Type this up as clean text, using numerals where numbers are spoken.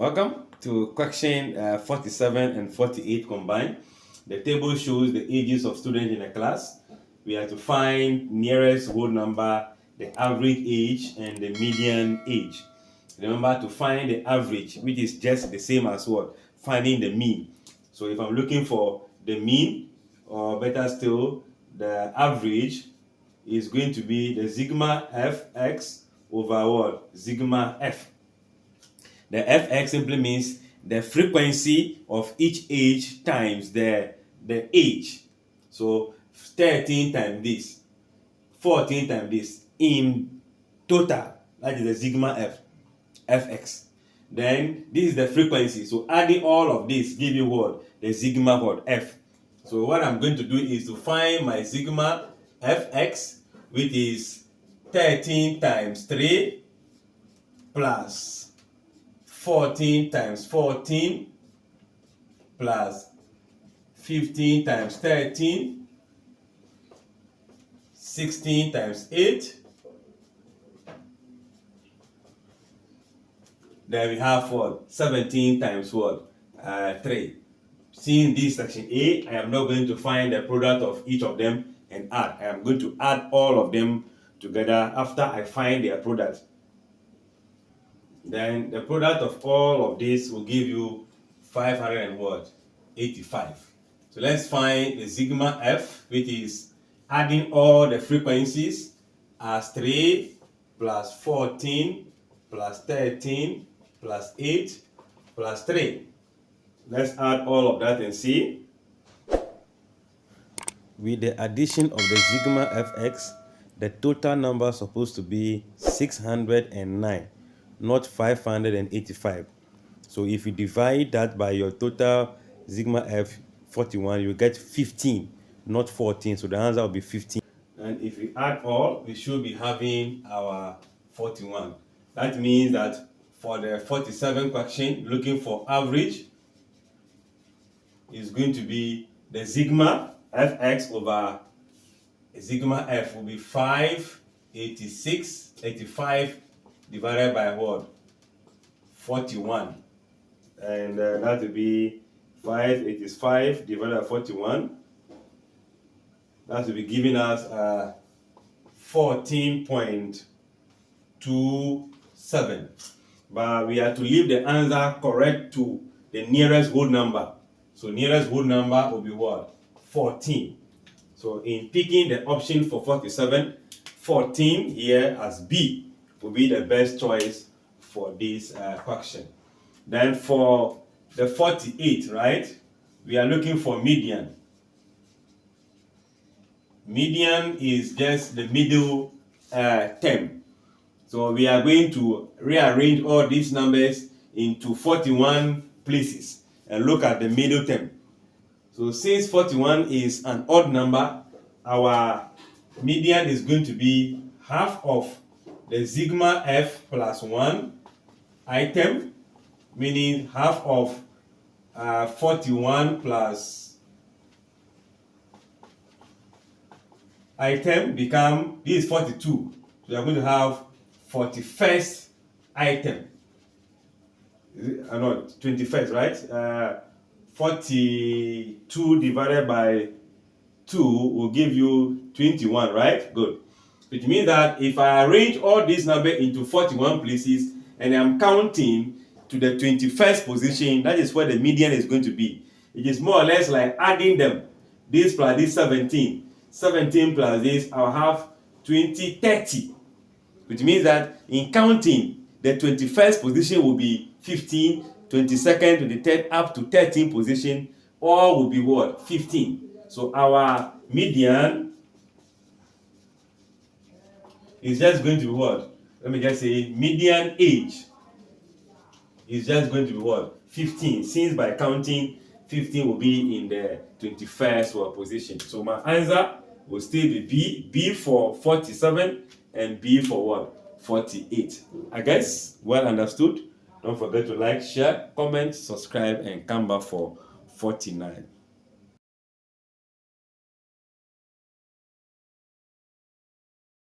Welcome to question 47 and 48 combined. The table shows the ages of students in a class. We have to find nearest whole number, the average age, and the median age. Remember to find the average, which is just the same as what? Finding the mean. So if I'm looking for the mean, or better still, the average is going to be the sigma fx over what? Sigma f. The fx simply means the frequency of each age times the age. So 13 times this, 14 times this in total. That is the sigma fx. Then this is the frequency. So adding all of this give you what? The sigma what? F. So what I'm going to do is to find my sigma fx, which is 13 times 3 plus 14 times 14 plus 15 times 13, 16 times 8. Then we have what? 17 times what? 3. Seeing this section A, I am not going to find the product of each of them and add. I am going to add all of them together after I find their product. Then the product of all of this will give you 585. So let's find the sigma f, which is adding all the frequencies as 3 plus 14 plus 13 plus 8 plus 3. Let's add all of that and see. With the addition of the sigma fx, the total number is supposed to be 609. Not 585. So if you divide that by your total sigma f 41, you get 15, not 14. So the answer will be 15. And if we add all, we should be having our 41. That means that for the 47 question, looking for average is going to be the sigma fx over sigma f will be 85 divided by what? 41. And that will be 585 divided by 41. That will be giving us 14.27. But we have to leave the answer correct to the nearest whole number. So nearest whole number will be what? 14. So in picking the option for 47, 14 here as B will be the best choice for this question. Then for the 48, right, we are looking for median. Median is just the middle term. So we are going to rearrange all these numbers into 41 places and look at the middle term. So since 41 is an odd number, our median is going to be half of the sigma f plus 1 item, meaning half of 41 plus item become, this is 42. So we are going to have 41st item. No, 21st, right? 42 divided by 2 will give you 21, right? Good. Which means that if I arrange all these numbers into 41 places and I'm counting to the 21st position, that is where the median is going to be. It is more or less like adding them. This plus this 17. 17 plus this, I'll have 20, 30. Which means that in counting, the 21st position will be 15, 22nd, 23rd, up to 13th position. All will be what? 15. So our median is just going to be what? Let me just say median age is just going to be what? 15. Since by counting, 15 will be in the 21st position. So my answer will still be B. B for 47 and B for what? 48. I guess well understood. Don't forget to like, share, comment, subscribe, and come back for 49.